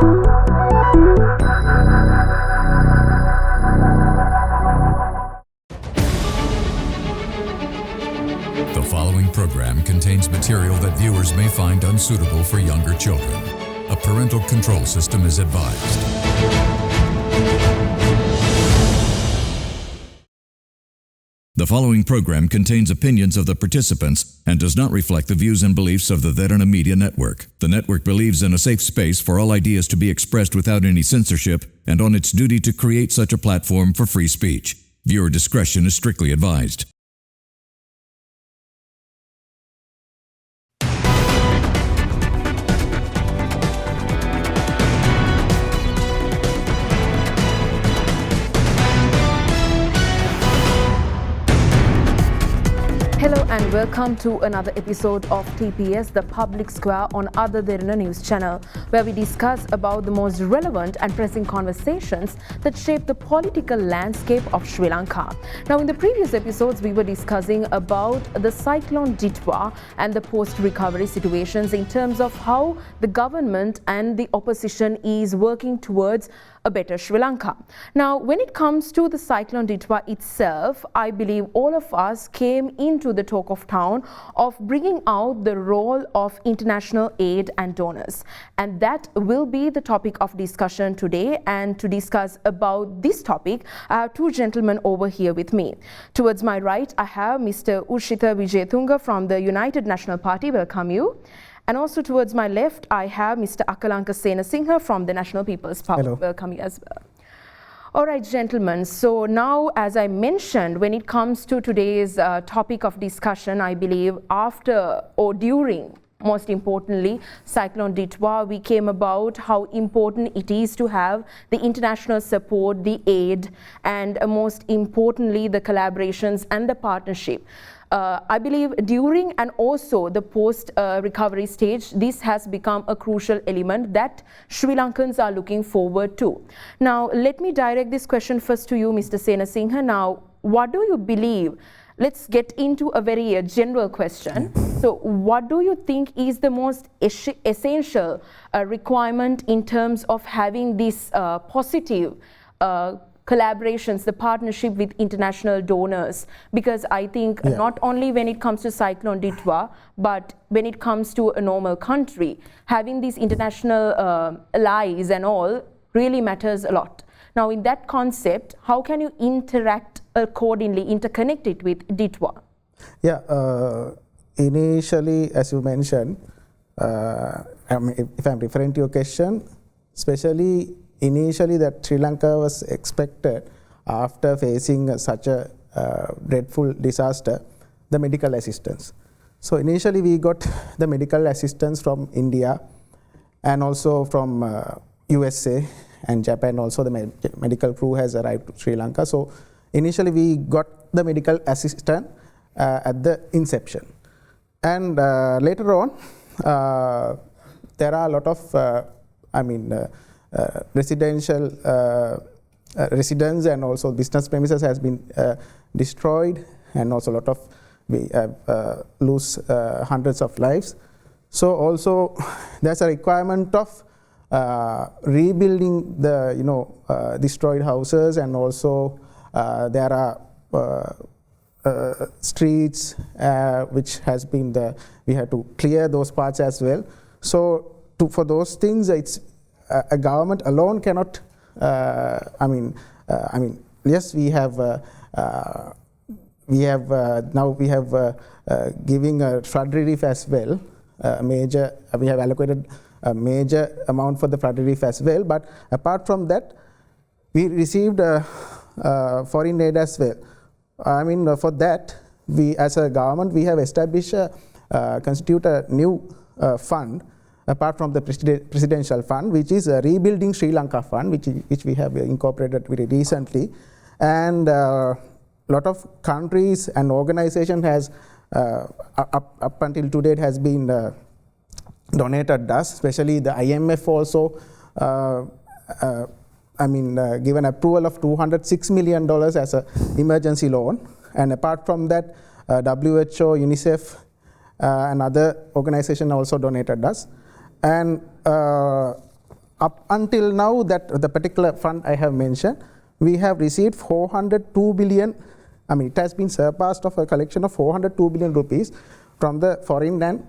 The following program contains material that viewers may find unsuitable for younger children. A parental control system is advised. The following program contains opinions of the participants and does not reflect the views and beliefs of the Derana Media Network. The network believes in a safe space for all ideas to be expressed without any censorship and on its duty to create such a platform for free speech. Viewer discretion is strictly advised. Hello and welcome to another episode of TPS, the Public Square on Other Derana News Channel, where we discuss about the most relevant and pressing conversations that shape the political landscape of Sri Lanka. Now, in the previous episodes, we were discussing about the cyclone Ditwa and the post-recovery situations in terms of how the government and the opposition is working towards a better Sri Lanka. Now, when it comes to the cyclone Ditwa itself, I believe all of us came into the talk of town of bringing out the role of international aid and donors. And that will be the topic of discussion today. And to discuss about this topic, I have two gentlemen over here with me. Towards my right, I have Mr. Ushitha Wijetunge from the United National Party. Welcome you. And also towards my left, I have Mr. Akalanka Senasinghe from the National People's Party. Hello. Welcome you as well. All right, gentlemen. So now, as I mentioned, when it comes to today's topic of discussion, I believe after or during, most importantly, Cyclone Ditwa, we came about how important it is to have the international support, the aid, and most importantly, the collaborations and the partnership. I believe during and also the post-recovery stage, this has become a crucial element that Sri Lankans are looking forward to. Now, let me direct this question first to you, Mr. Senasinghe. Now, what do you believe? Let's get into a very general question. So, what do you think is the most essential requirement in terms of having this positive collaborations, the partnership with international donors? Because I think not only when it comes to Cyclone Ditwa, but when it comes to a normal country, having these international allies and all really matters a lot. Now, in that concept, how can you interact accordingly, interconnect it with Ditwa? Yeah, initially, as you mentioned, if I'm referring to your question, especially initially that Sri Lanka was expected after facing such a dreadful disaster, the medical assistance. So initially we got the medical assistance from India and also from USA and Japan. Also the medical crew has arrived to Sri Lanka. So initially we got the medical assistance at the inception. And later on, there are a lot of, residential residence and also business premises has been destroyed, and also a lot of we lose hundreds of lives. So also there's a requirement of rebuilding the destroyed houses, and also there are streets which has been we have to clear those parts as well. So for those things, it's a government alone cannot. Yes, we have giving a flood relief as well. We have allocated a major amount for the flood relief as well. But apart from that, we received foreign aid as well. For that, we as a government we have established constitute a new fund. Apart from the presidential fund, which is a Rebuilding Sri Lanka fund, which we have incorporated very recently, and a lot of countries and organizations has up until today has been donated us, especially the IMF also given approval of $206 million as an emergency loan, and apart from that, WHO, UNICEF, and other organizations also donated us. And up until now, that the particular fund I have mentioned, we have received 402 billion. I mean, it has been surpassed of a collection of 402 billion rupees from the foreign and,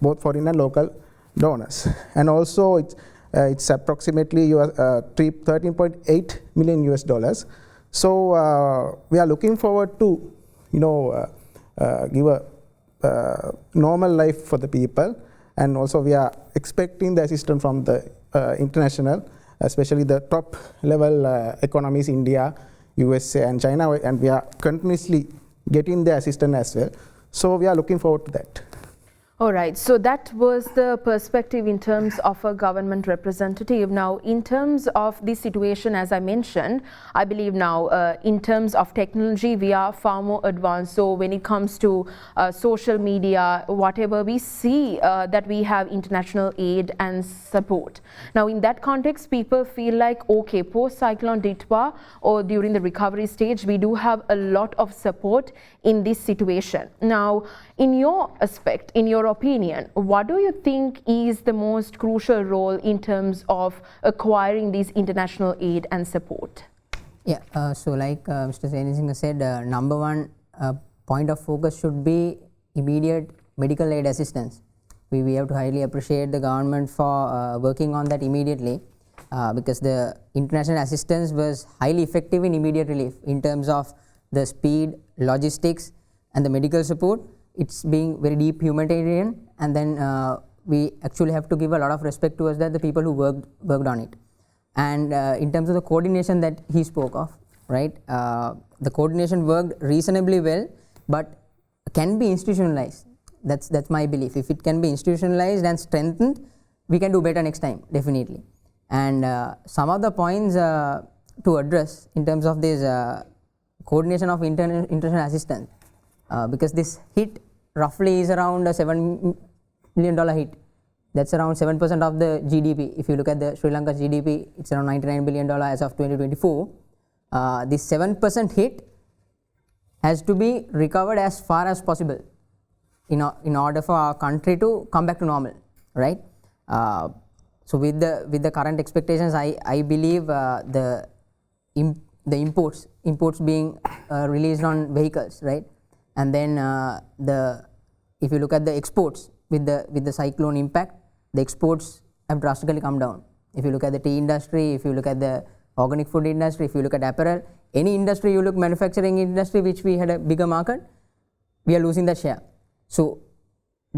both foreign and local donors. And also it's approximately 13.8 million US dollars. So we are looking forward to, give a normal life for the people. And also we are expecting the assistance from the international, especially the top level economies, India, USA and China, and we are continuously getting the assistance as well. So we are looking forward to that. All right, so that was the perspective in terms of a government representative. Now, in terms of the situation, as I mentioned, I believe now in terms of technology, we are far more advanced. So when it comes to social media, whatever we see that we have international aid and support. Now, in that context, people feel like, okay, post-cyclone Ditwa or during the recovery stage, we do have a lot of support in this situation. Now, in your aspect, in your opinion, what do you think is the most crucial role in terms of acquiring these international aid and support? Yeah, so like Mr. Senasinghe said, number one point of focus should be immediate medical aid assistance. We have to highly appreciate the government for working on that immediately because the international assistance was highly effective in immediate relief in terms of the speed, logistics and the medical support. It's being very deep humanitarian, and then we actually have to give a lot of respect towards that, the people who worked on it. And in terms of the coordination that he spoke of, right, the coordination worked reasonably well, but can be institutionalized. That's my belief. If it can be institutionalized and strengthened, we can do better next time, definitely. And some of the points to address in terms of this coordination of international assistance, because this hit roughly is around a $7 million hit. That's around 7% of the GDP. If you look at the Sri Lanka's GDP, it's around $99 billion as of 2024. This 7% hit has to be recovered as far as possible in order for our country to come back to normal, right? So with the current expectations, I believe the imports being released on vehicles, right? And then if you look at the exports with the cyclone impact, the exports have drastically come down. If you look at the tea industry, if you look at the organic food industry, if you look at apparel, any industry you look, manufacturing industry, which we had a bigger market, we are losing that share. So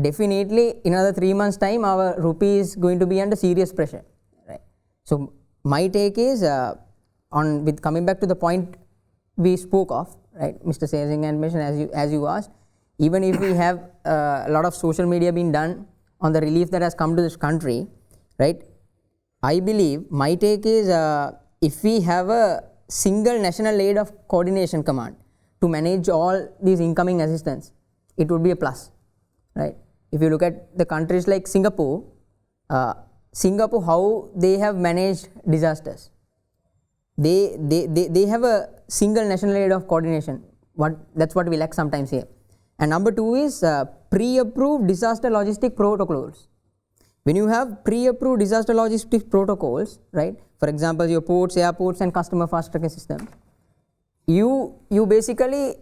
definitely in another 3 months time, our rupee is going to be under serious pressure, right? So my take is with coming back to the point we spoke of, right, Mr. Senasinghe and mentioned, as you asked, even if we have a lot of social media being done on the relief that has come to this country, right, I believe, my take is if we have a single national aid of coordination command to manage all these incoming assistance, it would be a plus, right? If you look at the countries like Singapore, how they have managed disasters, they have a single national aid of coordination. That's what we lack sometimes here. And number two is pre-approved disaster logistic protocols. When you have pre-approved disaster logistic protocols, right, for example your ports, airports and customer fast tracking system, you basically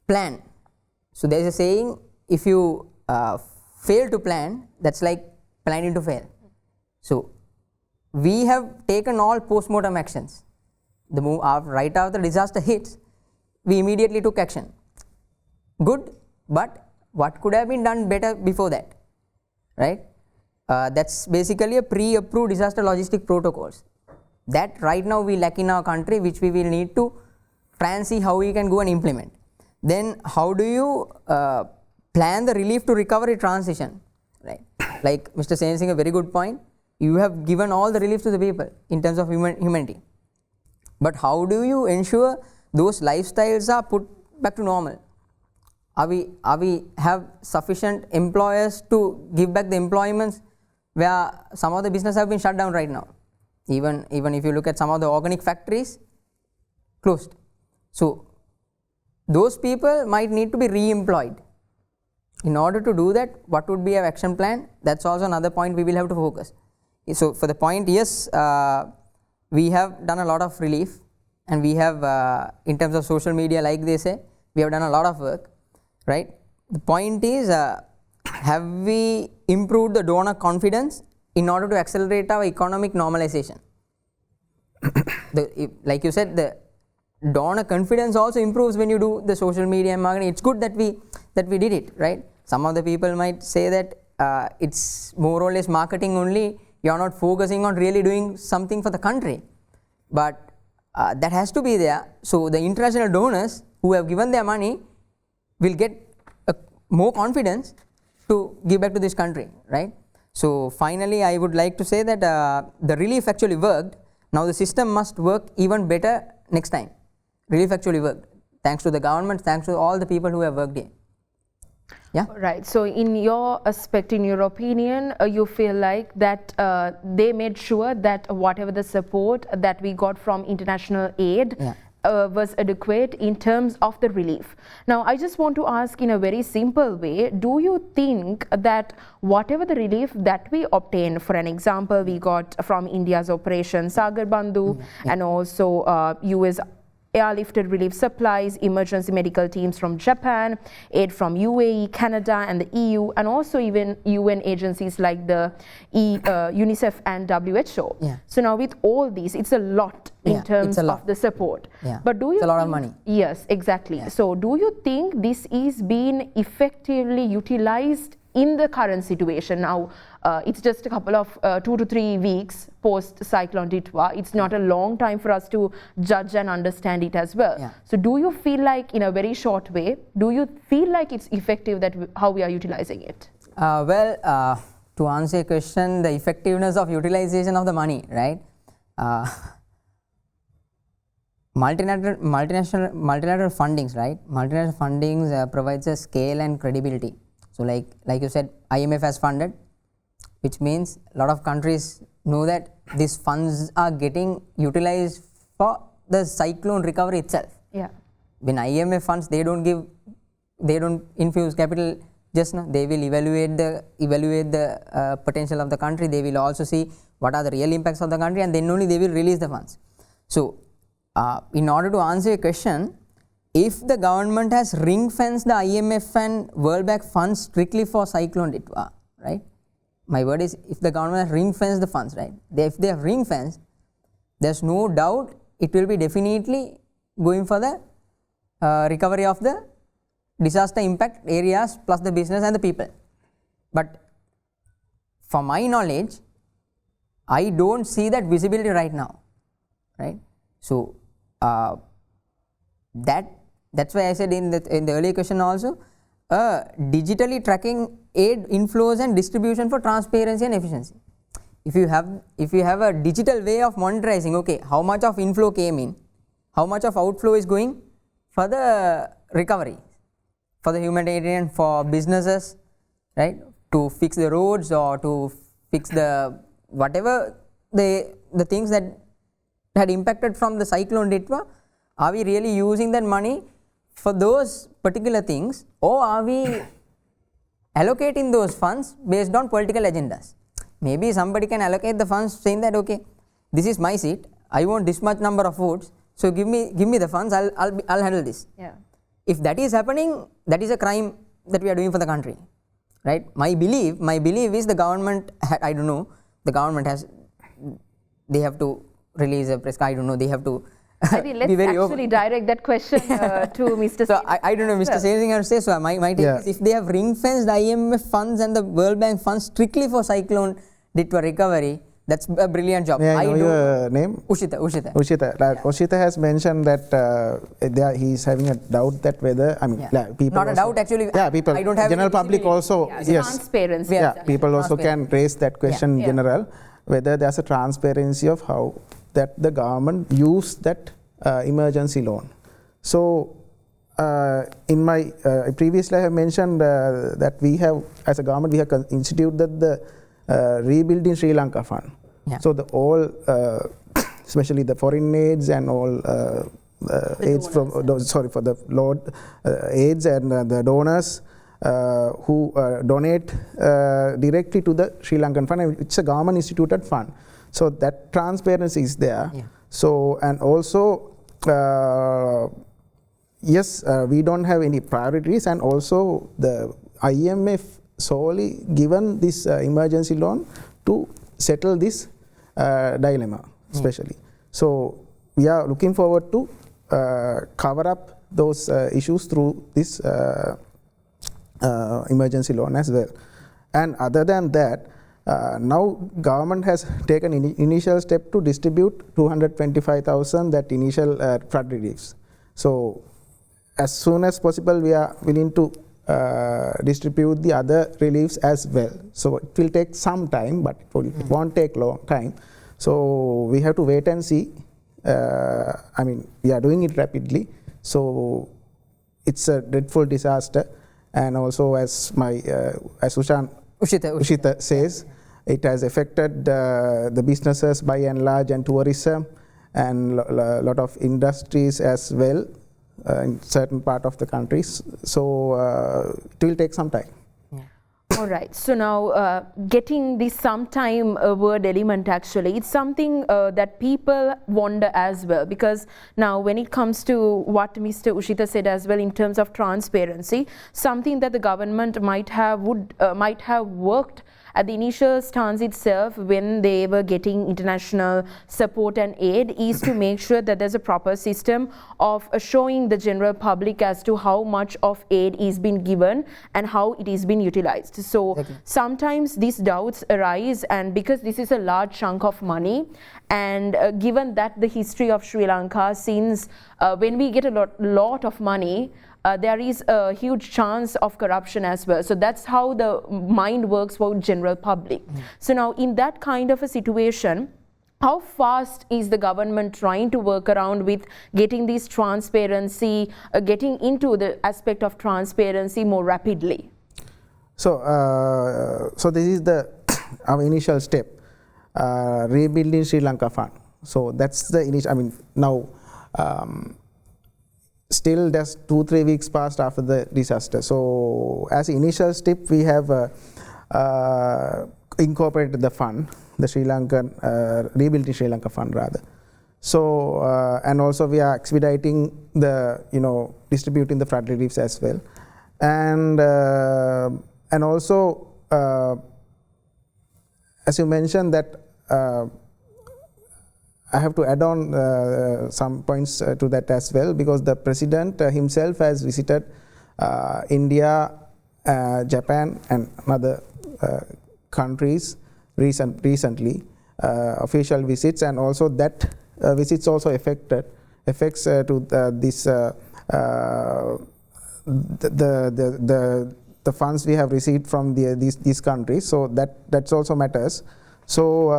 plan. So there is a saying, if you fail to plan, that's like planning to fail. So we have taken all post-mortem actions. Right after the disaster hits, we immediately took action. Good, but what could have been done better before that, right? That's basically a pre-approved disaster logistic protocols. That right now we lack in our country, which we will need to try and see how we can go and implement. Then how do you plan the relief to recovery transition, right? Like Mr. Senasinghe, a very good point. You have given all the relief to the people in terms of humanity. But how do you ensure those lifestyles are put back to normal? Are we have sufficient employers to give back the employments where some of the business have been shut down right now? Even if you look at some of the organic factories, closed. So those people might need to be re-employed. In order to do that, what would be our action plan? That's also another point we will have to focus. So for the point, yes, we have done a lot of relief, and we have, in terms of social media, like they say, we have done a lot of work, right? The point is, have we improved the donor confidence in order to accelerate our economic normalization? Like you said, the donor confidence also improves when you do the social media and marketing. It's good that we did it, right? Some of the people might say that it's more or less marketing only. You are not focusing on really doing something for the country, but that has to be there. So the international donors who have given their money will get more confidence to give back to this country, right? So finally, I would like to say that the relief actually worked. Now the system must work even better next time. Relief actually worked. Thanks to the government, thanks to all the people who have worked here. Yeah. Right. So in your aspect, in your opinion, you feel like that they made sure that whatever the support that we got from international aid was adequate in terms of the relief. Now, I just want to ask in a very simple way, do you think that whatever the relief that we obtained, for an example, we got from India's Operation Sagar Bandhu and also US airlifted relief supplies, emergency medical teams from Japan, aid from UAE, Canada and the EU, and also even UN agencies like the UNICEF and WHO. So now with all these, it's a lot in terms of the support. But do you it's a lot of money. Yes, exactly. So do you think this is being effectively utilized in the current situation? Now, it's just a couple of 2 to 3 weeks post Cyclone Ditwa. It's not a long time for us to judge and understand it as well. So do you feel like, in a very short way, do you feel like it's effective that how we are utilizing it? Well, to answer your question, the effectiveness of utilization of the money, right? Multinational fundings, right? Multinational fundings provides a scale and credibility. So like you said, IMF has funded, which means a lot of countries know that these funds are getting utilized for the cyclone recovery itself. When IMF funds, they don't infuse capital just now. They will evaluate the potential of the country. They will also see what are the real impacts of the country, and then only they will release the funds. So in order to answer your question, if the government has ring-fenced the IMF and World Bank funds strictly for Cyclone Ditwa, right? My word is, if the government has ring-fenced the funds, right? If they have ring-fenced, there's no doubt it will be definitely going for the recovery of the disaster impact areas plus the business and the people. But for my knowledge, I don't see that visibility right now, right? So that's why I said in the earlier question also, digitally tracking aid inflows and distribution for transparency and efficiency. If you have a digital way of monitoring, okay, how much of inflow came in, how much of outflow is going for the recovery, for the humanitarian, for businesses, right, to fix the roads or to fix the whatever the things that had impacted from the cyclone Ditwa. Are we really using that money for those particular things, or are we allocating those funds based on political agendas? Maybe somebody can allocate the funds saying that, okay, this is my seat, I want this much number of votes, so give me the funds, I'll handle this. If that is happening, that is a crime that we are doing for the country, right? My belief is the government, I don't know, the government they have to release a press, I don't know, they have to I think let's actually direct that question to Mr. So I don't know, Mr. Senasinghe has to say. So my take is, if they have ring-fenced IMF funds and the World Bank funds strictly for Cyclone Ditwa recovery, that's a brilliant job. May I know your name? Ushitha. Ushitha has mentioned that he is having a doubt that whether, I mean, people not a doubt actually. People, I don't have general public also, transparency. People also can raise that question in general, whether there's a transparency of how that the government used that emergency loan. So in my previously I have mentioned that we have, as a government, we have instituted the Rebuilding Sri Lanka Fund. So the all, especially the foreign aids and all aids from, for the aids and the donors, who donate directly to the Sri Lankan fund. It's a government instituted fund. So that transparency is there. Yeah. So, and also, yes, we don't have any priorities, and also the IMF solely given this emergency loan to settle this dilemma, especially. So we are looking forward to cover up those issues through this emergency loan as well. And other than that, now government has taken initial step to distribute 225,000 that initial flood reliefs. So as soon as possible, we are willing to distribute the other reliefs as well. So it will take some time, but it won't take long time. So we have to wait and see. I mean, we are doing it rapidly. So it's a dreadful disaster, and also as as Ushitha says, it has affected the businesses by and large, and tourism, and a lot of industries as well in certain part of the countries. So it will take some time. All right. So now getting this sometime word element, actually, it's something that people wonder as well, because now when it comes to what Mr. Ushitha said as well in terms of transparency, something that the government might have worked at the initial stance itself when they were getting international support and aid is to make sure that there's a proper system of showing the general public as to how much of aid is being given and how it is being utilized. So sometimes these doubts arise, and because this is a large chunk of money, and given that the history of Sri Lanka, since when we get a lot of money, there is a huge chance of corruption as well. So that's how the mind works for general public. So now in that kind of a situation, how fast is the government trying to work around with getting this transparency, getting into the aspect of transparency more rapidly? So, so this is our initial step, rebuilding Sri Lanka Fund. So that's the initial. I mean, now. Still just 2-3 weeks passed after the disaster. So as initial step, we have incorporated the fund, the Sri Lankan, rebuilding Sri Lanka fund rather. So and also we are expediting the, distributing the flood reliefs as well. And also, as you mentioned that, I have to add on some points to that as well, because the president himself has visited India, Japan, and other countries recently, official visits, and also that visits also affects to this the funds we have received from these countries. So that's also matters. So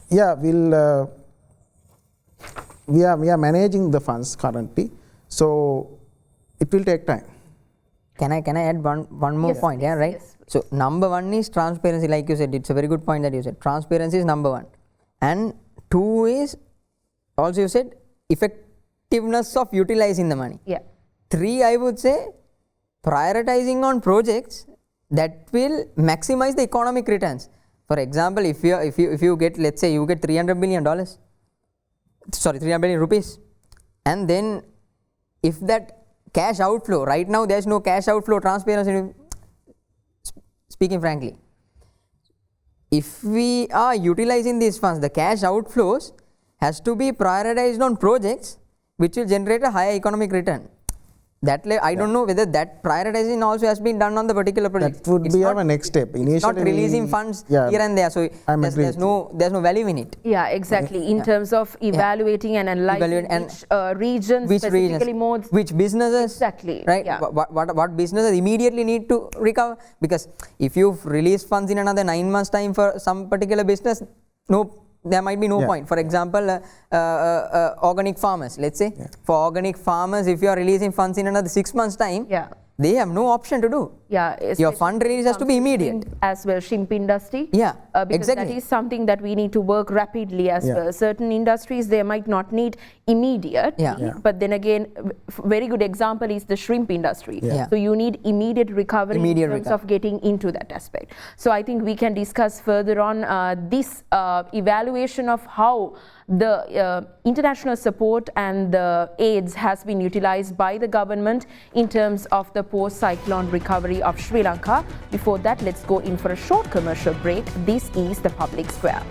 yeah, we are managing the funds currently, so it will take time. Can I add one more point? Yeah, right. Yes. So number one is transparency, like you said. It's a very good point that you said. Transparency is number one, and two is also you said effectiveness of utilizing the money. Yeah. Three, I would say prioritizing on projects that will maximize the economic returns. For example, if you get, let's say you get $300 billion. Sorry, 300 billion rupees, and then if that cash outflow, right now there is no cash outflow transparency, speaking frankly, if we are utilizing these funds, the cash outflows has to be prioritized on projects which will generate a higher economic return. That I don't know whether that prioritizing also has been done on the particular project. That would be our next step. Initially, it's not releasing funds here and there, so there's no value in it. Yeah, exactly. In terms of evaluating and analyzing which regions, specifically modes, which businesses, exactly, right? Yeah. What businesses immediately need to recover, because if you release funds in another 9 months' time for some particular business, there might be no point. For example, organic farmers, let's say, for organic farmers, if you are releasing funds in another 6 months' time, they have no option to do. Yeah, Your fund release has to be immediate. As well, shrimp industry. Yeah, because exactly. that is something that we need to work rapidly as well. Certain industries, they might not need immediate, but then again, very good example is the shrimp industry. So you need immediate recovery in terms of getting into that aspect. So I think we can discuss further on this evaluation of how the international support and the aids has been utilized by the government in terms of the post-cyclone recovery of Sri Lanka. Before that, let's go in for a short commercial break. This is the Public Square.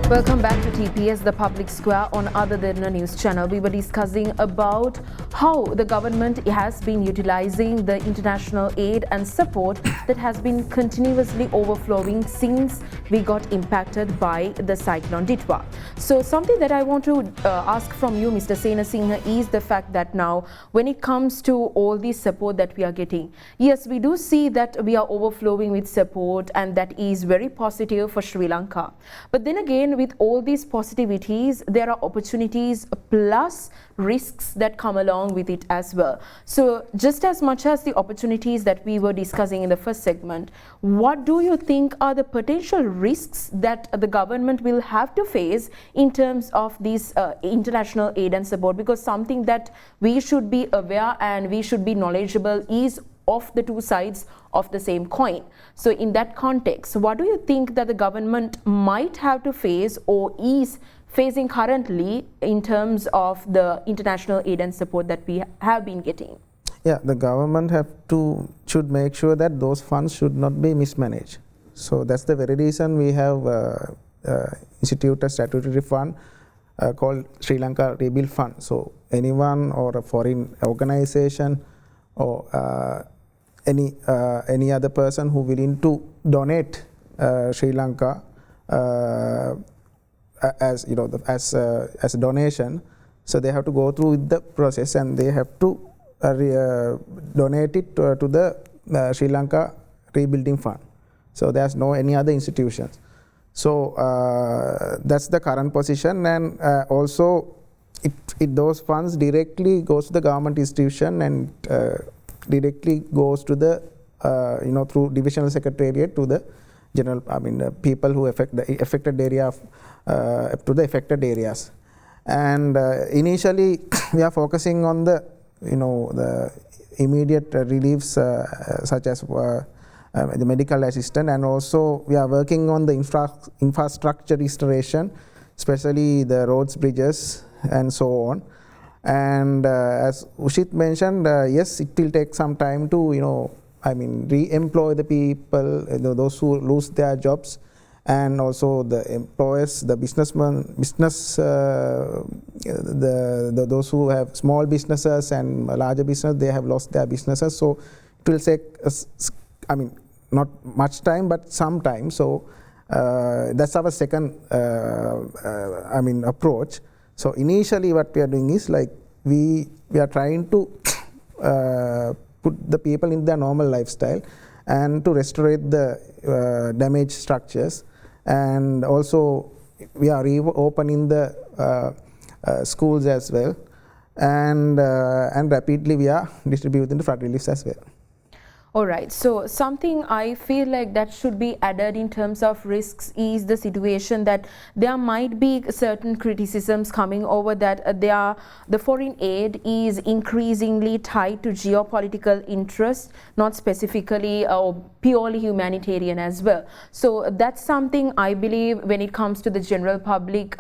Welcome back to TPS, the Public Square on Other Derana News Channel. We were discussing about how the government has been utilizing the international aid and support that has been continuously overflowing since we got impacted by the cyclone Ditwa. So something that I want to ask from you, Mr. Senasinghe, is the fact that now when it comes to all the support that we are getting, yes, we do see that we are overflowing with support, and that is very positive for Sri Lanka. But then again, with all these positivities, there are opportunities plus risks that come along with it as well. So just as much as the opportunities that we were discussing in the first segment, what do you think are the potential risks that the government will have to face in terms of these international aid and support? Because something that we should be aware and we should be knowledgeable is of the two sides of the same coin. So in that context, what do you think that the government might have to face or is facing currently in terms of the international aid and support that we have been getting? Yeah, the government should make sure that those funds should not be mismanaged. So that's the very reason we have instituted a statutory fund called Sri Lanka Rebuild Fund. So anyone or a foreign organization or any other person who willing to donate Sri Lanka as a donation, so they have to go through the process and they have to donate it to the Sri Lanka Rebuilding Fund. So there's no any other institutions. So that's the current position, and also those funds directly goes to the government institution and directly goes to the through divisional secretariat to the general, people who affect the affected area to the affected areas. And initially we are focusing on the the immediate reliefs such as the medical assistance, and also we are working on the infrastructure restoration, especially the roads, bridges and so on. And as Ushit mentioned, yes, it will take some time to re-employ the people, those who lose their jobs, and also the employers, the businessmen, those who have small businesses and larger business, they have lost their businesses. So it will take not much time, but some time. So that's our second approach. So initially what we are doing is we are trying to put the people in their normal lifestyle and to restore the damaged structures, and also we are reopening the schools as well, and rapidly we are distributing the flood reliefs as well. All right, so something I feel like that should be added in terms of risks is the situation that there might be certain criticisms coming over that the foreign aid is increasingly tied to geopolitical interests, not specifically or purely humanitarian as well. So that's something I believe when it comes to the general public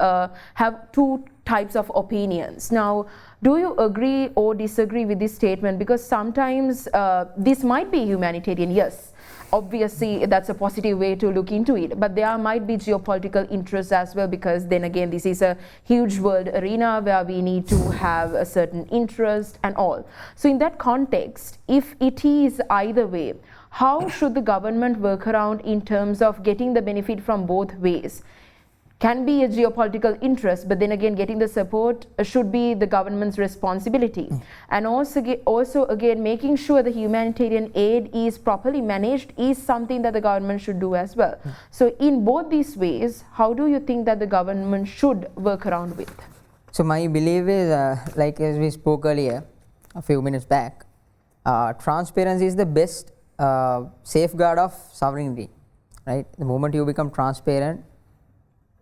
have two types of opinions. Now, do you agree or disagree with this statement? Because sometimes this might be humanitarian, yes. Obviously, that's a positive way to look into it. But there might be geopolitical interests as well, because then again, this is a huge world arena where we need to have a certain interest and all. So in that context, if it is either way, how should the government work around in terms of getting the benefit from both ways? can be a geopolitical interest, but then again getting the support should be the government's responsibility. And also again making sure the humanitarian aid is properly managed is something that the government should do as well. So in both these ways, how do you think that the government should work around with? So my belief is, like as we spoke earlier a few minutes back, transparency is the best safeguard of sovereignty, right? The moment you become transparent,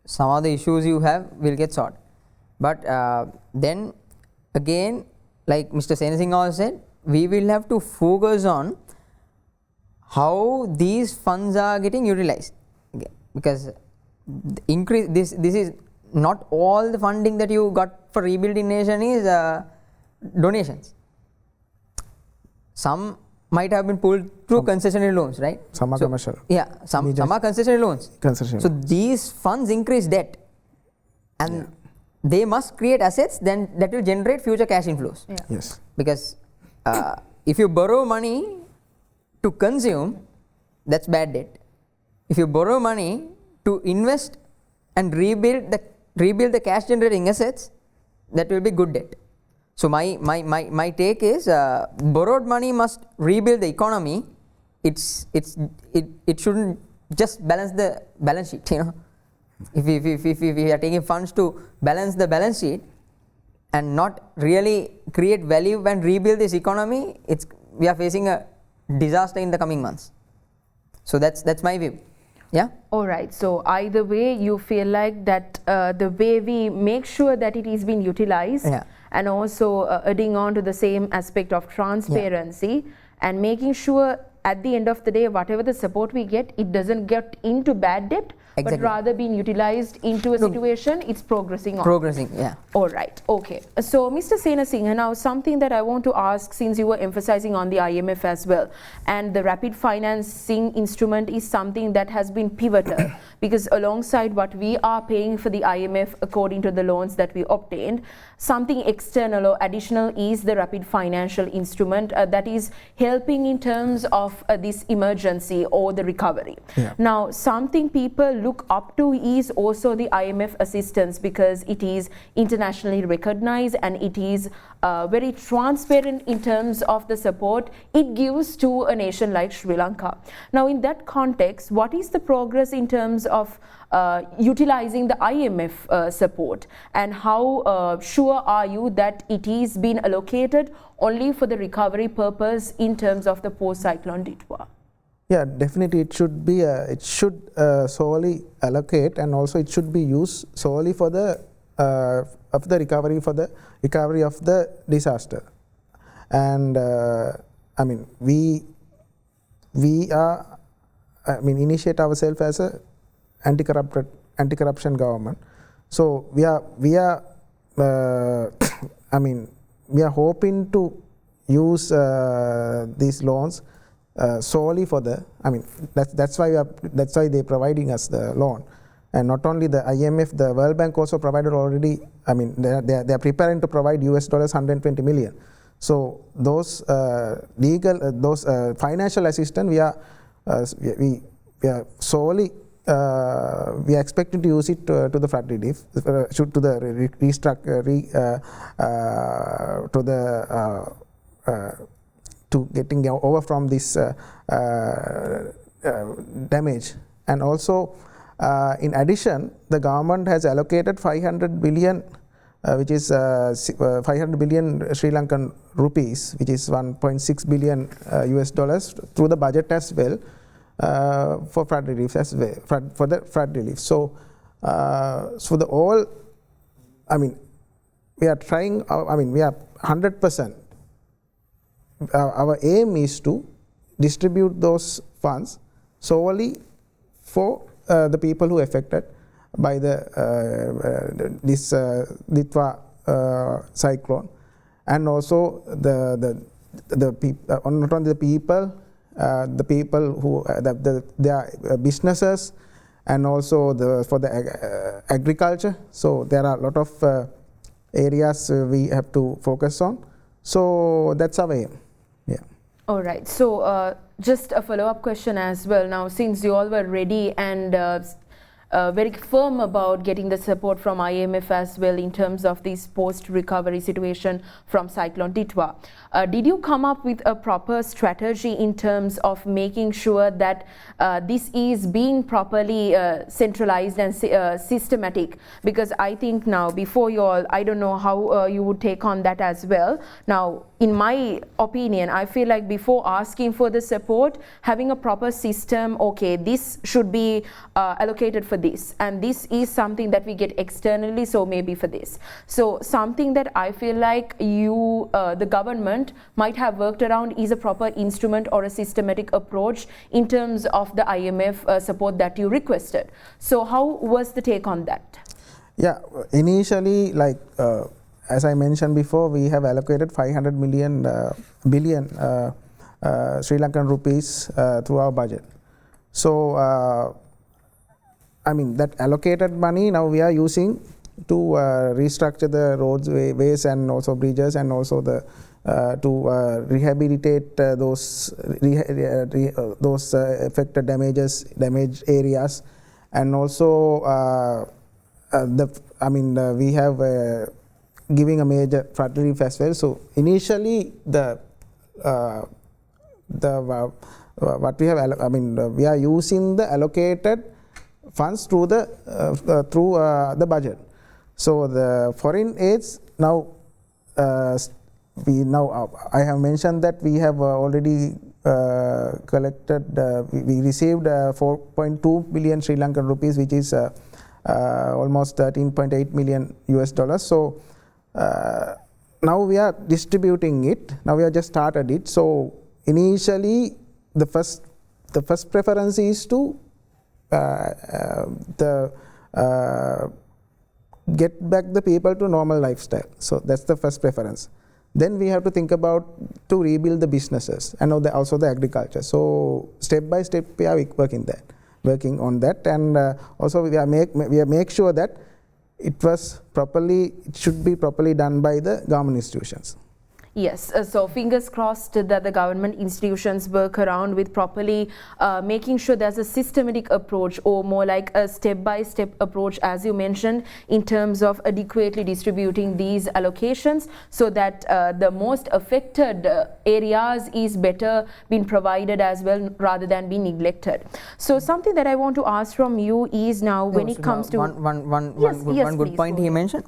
some of the issues you have will get solved. But then again, like Mr. Senasinghe also said, we will have to focus on how these funds are getting utilized, okay? Because this is not all the funding that you got for rebuilding nation is donations. Some might have been pulled through concessionary loans, right? Some are commercial. Yeah, some are concessionary loans. Concessionary. So these funds increase debt, and they must create assets, then that will generate future cash inflows. Yeah. Yes. Because if you borrow money to consume, that's bad debt. If you borrow money to invest and rebuild the cash generating assets, that will be good debt. So my take is, borrowed money must rebuild the economy. It shouldn't just balance the balance sheet, you know. If we are taking funds to balance the balance sheet and not really create value and rebuild this economy, we are facing a disaster in the coming months. So that's my view. Yeah. All right. So either way, you feel like that the way we make sure that it is being utilized, and also adding on to the same aspect of transparency, and making sure at the end of the day, whatever the support we get, it doesn't get into bad debt, but rather being utilized into a situation it's progressing on. Yeah. All right. Okay. So Mr. Senasinghe, now something that I want to ask, since you were emphasizing on the IMF as well, and the rapid financing instrument is something that has been pivotal because alongside what we are paying for the IMF according to the loans that we obtained, something external or additional is the rapid financial instrument that is helping in terms of this emergency or the recovery. Yeah. Now, something people look up to is also the IMF assistance because it is internationally recognized and it is very transparent in terms of the support it gives to a nation like Sri Lanka. Now, in that context, what is the progress in terms of utilizing the IMF support, and how sure are you that it is being allocated only for the recovery purpose in terms of the post-cyclone Ditwa? Yeah, definitely it should be it should solely allocate, and also it should be used solely for the recovery of the disaster. And I mean we initiate ourselves as a anti-corruption government. So we are we are hoping to use these loans solely for the, that's why they're providing us the loan. And not only the IMF, the World Bank also provided already, they are preparing to provide US dollars 120 million. So those financial assistance, we are solely we are expecting to use it to the flood relief, to getting over from this damage. And also, in addition, the government has allocated 500 billion, which is 500 billion Sri Lankan rupees, which is 1.6 billion US dollars through the budget as well. For flood relief as well, for the flood relief. So, the all, we are trying. We are 100%. Our aim is to distribute those funds solely for the people who are affected by this Ditwa cyclone, and also the people, not only the people. The people who their businesses, and also for the agriculture. So there are a lot of areas we have to focus on. So that's our aim. Yeah. All right. So just a follow-up question as well. Now, since you all were ready and very firm about getting the support from IMF as well in terms of this post-recovery situation from Cyclone Titwa. Did you come up with a proper strategy in terms of making sure that this is being properly centralized and systematic? Because I think now, before you all, I don't know how you would take on that as well. Now, in my opinion, I feel like before asking for the support, having a proper system, okay, this should be allocated for this, and this is something that we get externally, so maybe for this. So something that I feel like you, the government, might have worked around is a proper instrument or a systematic approach in terms of the IMF support that you requested. So how was the take on that? Yeah, initially, like as I mentioned before, we have allocated 500 billion Sri Lankan rupees through our budget. So I mean, that allocated money now we are using to restructure the roads, ways, and also bridges, and also the to rehabilitate those affected damaged areas, and also we have giving a major flood relief as well. So initially what we have, we are using the allocated funds through the budget. So the foreign aids now, I have mentioned that we have already collected, we received 4.2 billion Sri Lankan rupees, which is almost 13.8 million US dollars. So now we are distributing it. Now we have just started it. So initially, the first preference is to get back the people to normal lifestyle. So that's the first preference. Then we have to think about to rebuild the businesses and also the agriculture. So step by step we are working on that, and also we make sure that it should be properly done by the government institutions. Yes, so fingers crossed that the government institutions work around with properly making sure there's a systematic approach, or more like a step-by-step approach, as you mentioned, in terms of adequately distributing these allocations, so that the most affected areas is better being provided as well, rather than being neglected. So something that I want to ask from you is now, when it comes to one good point he mentioned.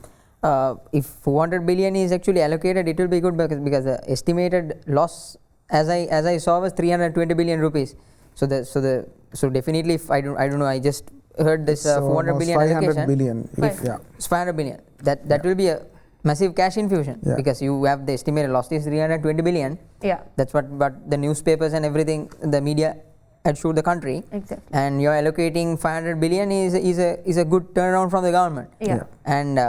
If 400 billion is actually allocated, it will be good, because the estimated loss, as I saw, was 320 billion rupees. So definitely, if I don't know, I just heard this 400 billion 500 allocation. Billion. It's 500 billion. That will be a massive cash infusion, because you have the estimated loss is 320 billion. Yeah. That's what the newspapers and everything, the media had showed the country. Exactly. And you're allocating 500 billion is a good turnaround from the government. Yeah. And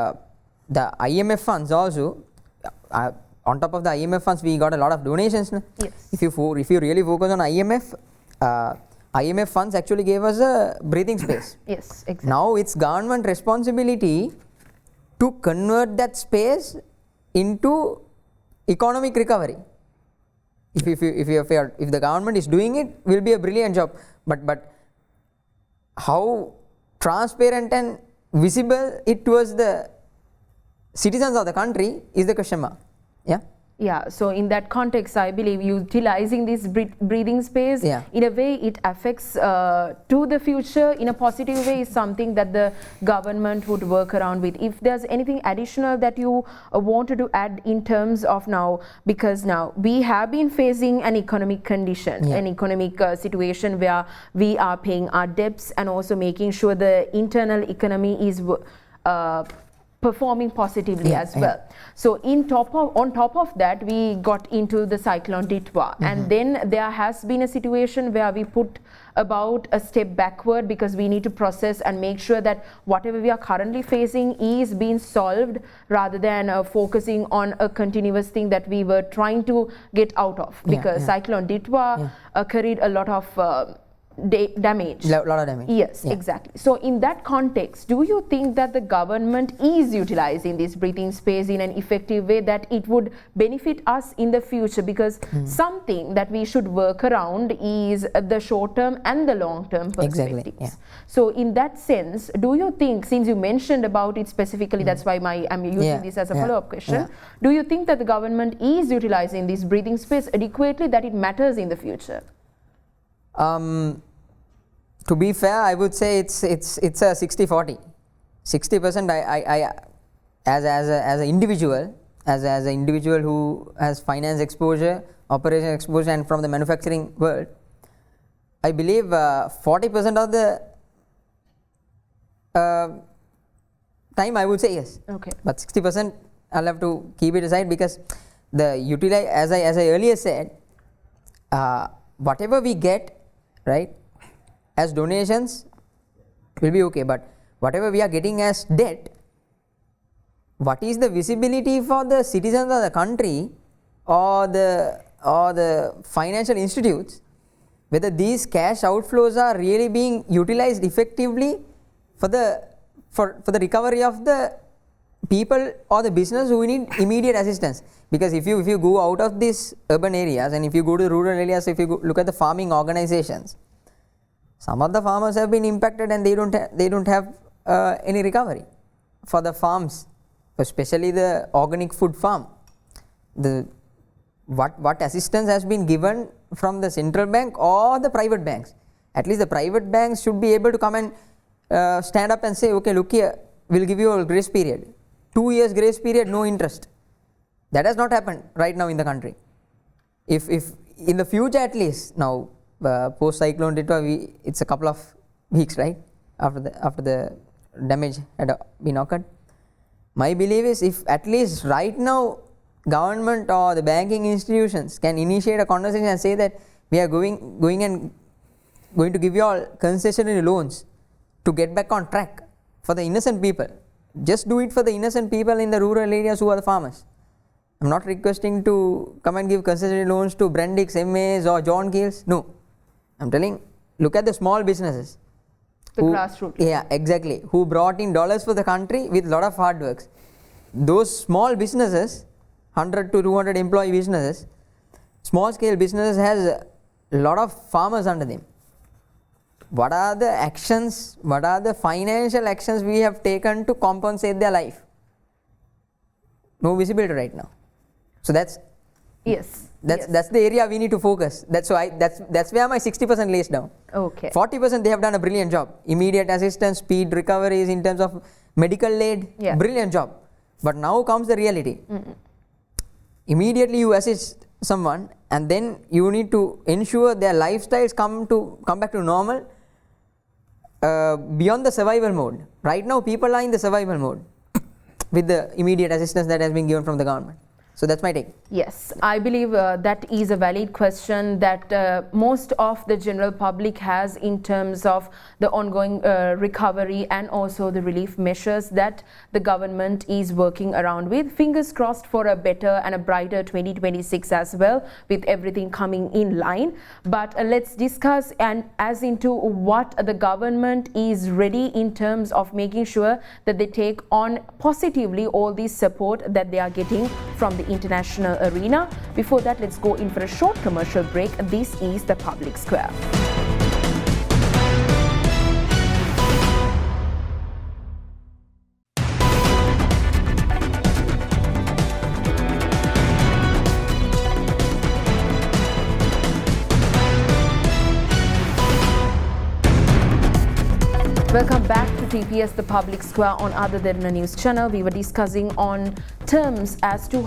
the IMF funds also, on top of the IMF funds, we got a lot of donations. Yes. If you really focus on IMF, IMF funds actually gave us a breathing space. Yes, exactly. Now it's government responsibility to convert that space into economic recovery. If the government is doing it, will be a brilliant job. But how transparent and visible it was the citizens of the country is the question mark. Yeah, so in that context, I believe utilizing this breathing space, in a way it affects to the future in a positive way, is something that the government would work around with. If there's anything additional that you wanted to add in terms of now, because now we have been facing an economic condition, an economic situation where we are paying our debts and also making sure the internal economy is performing positively as well. So on top of that, we got into the Cyclone Titwa, and then there has been a situation where we put about a step backward, because we need to process and make sure that whatever we are currently facing is being solved, rather than focusing on a continuous thing that we were trying to get out of, because Cyclone Titwa carried a lot of damage. Lot of damage. Yes, Yeah. exactly. So in that context, do you think that the government is utilizing this breathing space in an effective way that it would benefit us in the future? Because something that we should work around is the short term and the long term perspectives. Exactly, yeah. So in that sense, do you think, since you mentioned about it specifically, that's why I'm using this as a follow-up question, do you think that the government is utilizing this breathing space adequately, that it matters in the future? To be fair, I would say it's a 60-40. 60% I as an individual, as an individual who has finance exposure, operation exposure, and from the manufacturing world, I believe 40% of the time I would say yes. Okay. But 60% I'll have to keep it aside, because the utilize, as I earlier said, whatever we get, right, as donations will be okay, but whatever we are getting as debt, what is the visibility for the citizens of the country or the financial institutes, whether these cash outflows are really being utilized effectively for the recovery of the people or the business who need immediate assistance. Because if you go out of these urban areas and if you go to rural areas, if you look at the farming organizations, some of the farmers have been impacted and they don't have any recovery for the farms, especially the organic food farm. What assistance has been given from the central bank or the private banks? At least the private banks should be able to come and stand up and say, okay, look here, we'll give you a grace period. 2 years grace period, no interest. That has not happened right now in the country. If in the future at least, now post cyclone Titwa, it's a couple of weeks, right, after the damage had been occurred. My belief is, if at least right now government or the banking institutions can initiate a conversation and say that we are going to give you all concessionary loans to get back on track for the innocent people. Just do it for the innocent people in the rural areas who are the farmers. I'm not requesting to come and give concessionary loans to Brandix, MAs or John Keels. No. I'm telling, look at the small businesses. The grassroots. Yeah, exactly. Who brought in dollars for the country with a lot of hard works. Those small businesses, 100 to 200 employee businesses, small scale businesses has a lot of farmers under them. What are the actions, what are the financial actions we have taken to compensate their life? No visibility right now. So that's the area we need to focus. That's where my 60% lays down. Okay. 40% they have done a brilliant job. Immediate assistance, speed recoveries in terms of medical aid, brilliant job. But now comes the reality. Immediately you assist someone and then you need to ensure their lifestyles come back to normal beyond the survival mode. Right now people are in the survival mode with the immediate assistance that has been given from the government. So that's my take. Yes, I believe that is a valid question that most of the general public has in terms of the ongoing recovery and also the relief measures that the government is working around with. Fingers crossed for a better and a brighter 2026 as well, with everything coming in line. But let's discuss and as into what the government is ready in terms of making sure that they take on positively all the support that they are getting from the international arena. Before that, let's go in for a short commercial break. This is the Public Square. Welcome back to TPS, the Public Square on Other Derana News Channel. We were discussing on terms as to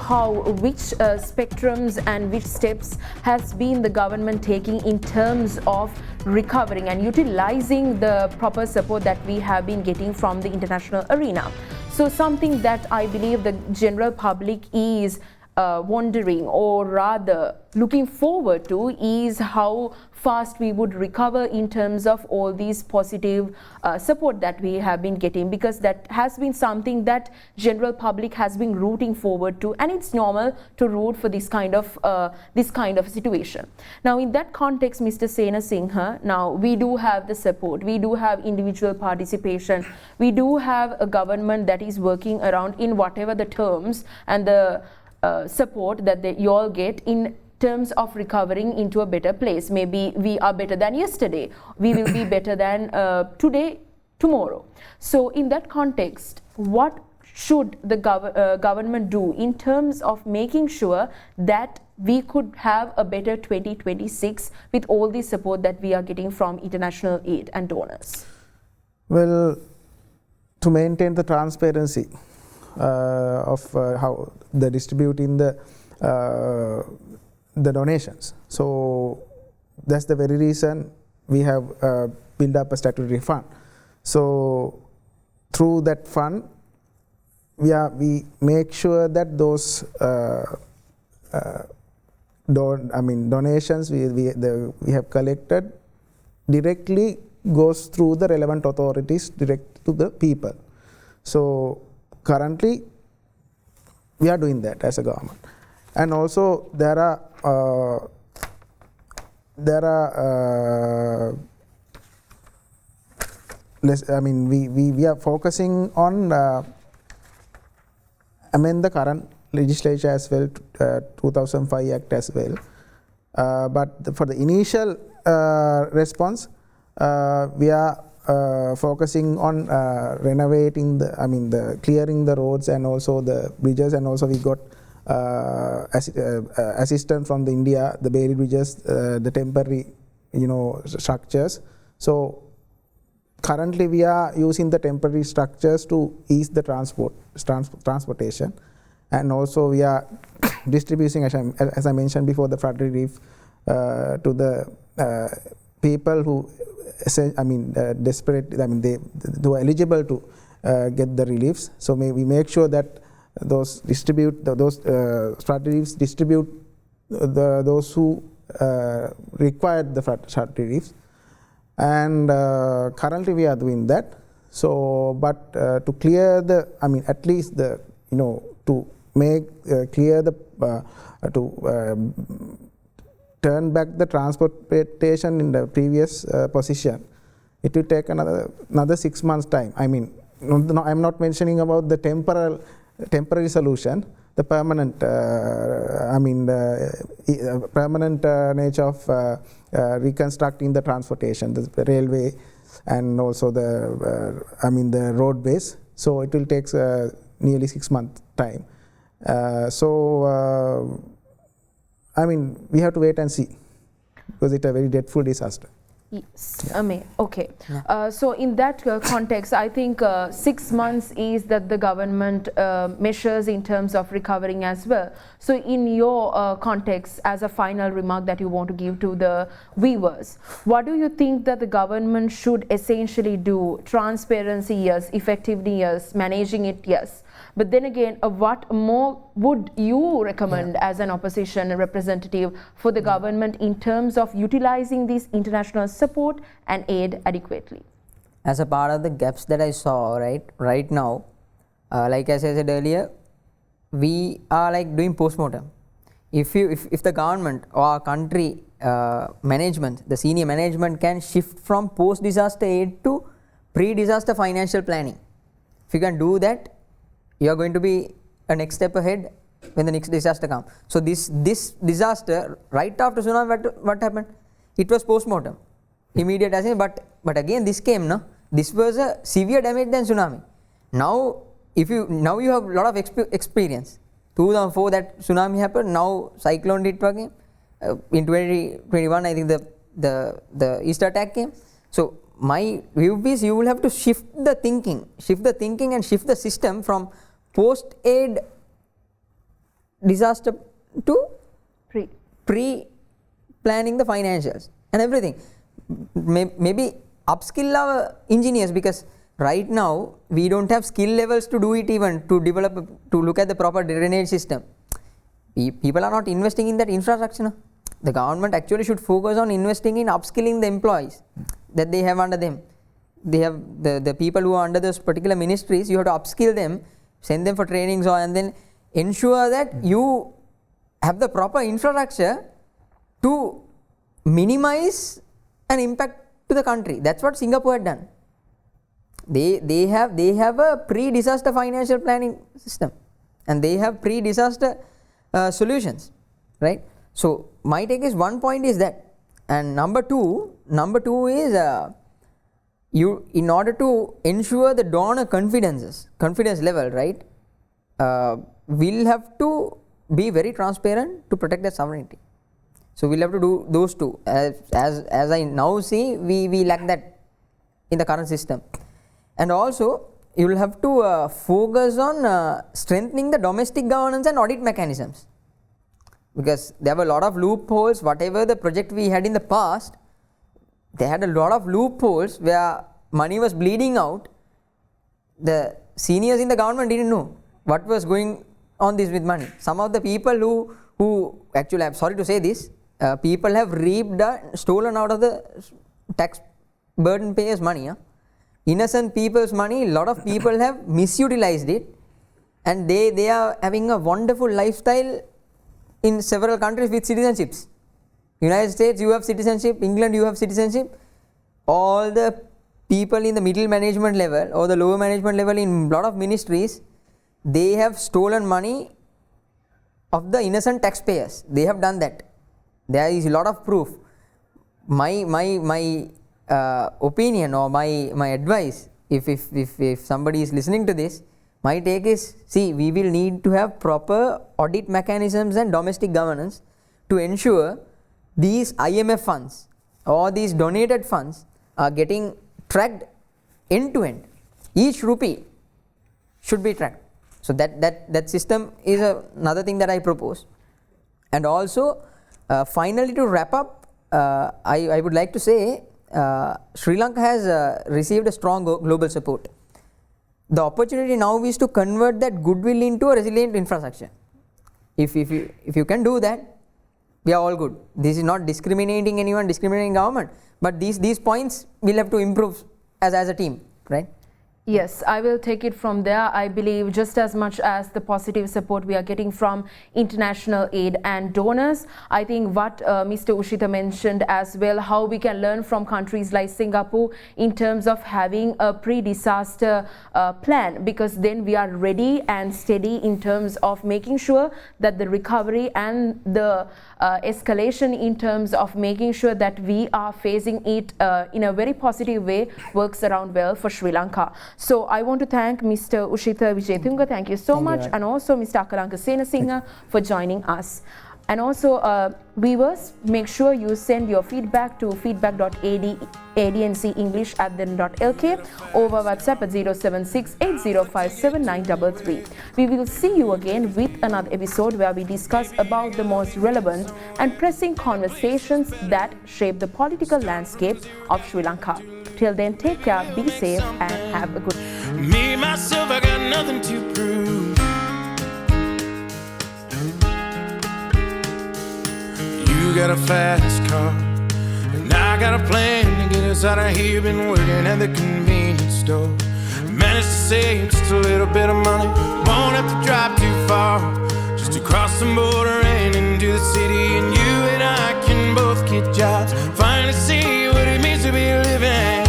which spectrums and which steps has been the government taking in terms of recovering and utilizing the proper support that we have been getting from the international arena. So something that I believe the general public is wondering or rather looking forward to is how fast we would recover in terms of all these positive support that we have been getting, because that has been something that general public has been rooting forward to, and it's normal to root for this kind of situation. Now in that context, Mr. Senasinghe, now we do have the support, we do have individual participation, we do have a government that is working around in whatever the terms and the support that you all get in terms of recovering into a better place. Maybe we are better than yesterday, we will be better than today, tomorrow. So in that context, what should the government do in terms of making sure that we could have a better 2026 with all the support that we are getting from international aid and donors? Well, to maintain the transparency of how the distributing the donations. So that's the very reason we have built up a statutory fund. So through that fund, we make sure that those donations we have collected directly goes through the relevant authorities direct to the people. So currently we are doing that as a government, and also there are we are focusing on amend the current legislature as well, 2005 Act as well. But for the initial response, we are focusing on renovating the clearing the roads and also the bridges, and also we got assistance from the India, the Bailey bridges, the temporary structures. So currently we are using the temporary structures to ease the transportation, and also we are distributing, as I mentioned before, the flood relief to the people who desperate, who are eligible to get the reliefs. So we make sure that those flood reliefs distribute those who require the flood reliefs, and currently we are doing that. So, but to clear the, at least the, to make clear the to turn back the transportation in the previous position, it will take another 6 months time. I'm not mentioning about the temporary solution, the permanent permanent nature of reconstructing the transportation, the railway, and also the roadways. So it will take nearly 6 months time. We have to wait and see, because it's a very dreadful disaster. Yes, yeah. Okay. Yeah. So in that context, I think 6 months is that the government measures in terms of recovering as well. So in your context, as a final remark that you want to give to the viewers, what do you think that the government should essentially do? Transparency, yes. Effectively, yes. Managing it, yes. But then again, what more would you recommend as an opposition representative for the government in terms of utilizing this international support and aid adequately? As a part of the gaps that I saw right now, like as I said earlier, we are doing postmortem. If the government or our country management, the senior management, can shift from post-disaster aid to pre-disaster financial planning, if you can do that, you are going to be a next step ahead when the next disaster comes. So this disaster, right after tsunami, what happened? It was post-mortem, immediate assessment. But again, this came, no? This was a severe damage than tsunami. Now you have a lot of experience. 2004 that tsunami happened. Now cyclone hit again. In 2021, I think the Easter attack came. So my view is you will have to shift the thinking and shift the system from post-aid disaster to pre-planning the financials and everything. Maybe upskill our engineers, because right now we don't have skill levels to do it, even to develop, to look at the proper drainage system. People are not investing in that infrastructure. No? The government actually should focus on investing in upskilling the employees that they have under them. They have the people who are under those particular ministries, you have to upskill them, send them for trainings, and then ensure that you have the proper infrastructure to minimize an impact to the country. That's what Singapore had done. They have a pre-disaster financial planning system, and they have pre-disaster solutions, right? So my take is, one point is that, and number two is you, in order to ensure the donor confidence level, right, we'll have to be very transparent to protect their sovereignty. So we'll have to do those two. As I now see, we lack that in the current system. And also you will have to focus on strengthening the domestic governance and audit mechanisms, because there were a lot of loopholes. Whatever the project we had in the past, they had a lot of loopholes where money was bleeding out. The seniors in the government didn't know what was going on this with money. Some of the people who actually, I'm sorry to say this, people have reaped, stolen out of the tax burden payers' money. Innocent people's money, a lot of people have misutilized it, and they are having a wonderful lifestyle in several countries with citizenships. United States, you have citizenship. England, you have citizenship. All the people in the middle management level or the lower management level in a lot of ministries, they have stolen money of the innocent taxpayers. They have done that. There is a lot of proof. My opinion or my advice, if somebody is listening to this, my take is, see, we will need to have proper audit mechanisms and domestic governance to ensure these IMF funds or these donated funds are getting tracked end to end. Each rupee should be tracked. So that system is another thing that I propose. And also, finally, to wrap up, I would like to say, Sri Lanka has received a strong global support. The opportunity now is to convert that goodwill into a resilient infrastructure. If you can do that, we are all good. This is not discriminating anyone, discriminating government, but these points we'll have to improve as a team, right? Yes, I will take it from there. I believe just as much as the positive support we are getting from international aid and donors, I think what Mr. Ushitha mentioned as well, how we can learn from countries like Singapore in terms of having a pre-disaster plan, because then we are ready and steady in terms of making sure that the recovery and the escalation in terms of making sure that we are facing it in a very positive way works around well for Sri Lanka. So I want to thank Mr. Ushitha Wijetunge, thank you so much, and also Mr. Akalanka Senasinghe for joining us. And also viewers, make sure you send your feedback to feedback.adncenglish@then.lk over WhatsApp at 07680579333. We will see you again with another episode where we discuss about the most relevant and pressing conversations that shape the political landscape of Sri Lanka. Till then, take care, be safe, and have a good day. Me, myself, I got nothing to prove. You got a fast car, and I got a plan to get us out of here. Been working at the convenience store. Managed to save just a little bit of money. Won't have to drive too far, just to cross the border and into the city. And you and I can both get jobs, finally see what it means to be living.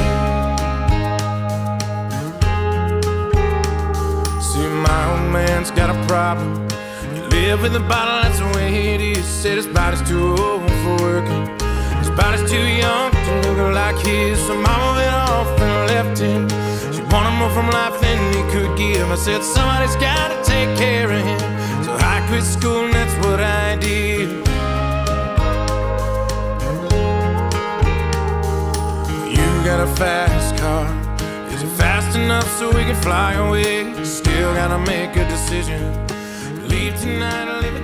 See, my old man's got a problem. You live with a bottle, that's the way it is. Said his body's too old for working, his body's too young to look like his. So mama went off and left him. She wanted more from life than he could give. I said somebody's gotta take care of him, so I quit school and that's what I did. You got a fast car, is it fast enough so we can fly away? Still gotta make a decision, leave tonight or leave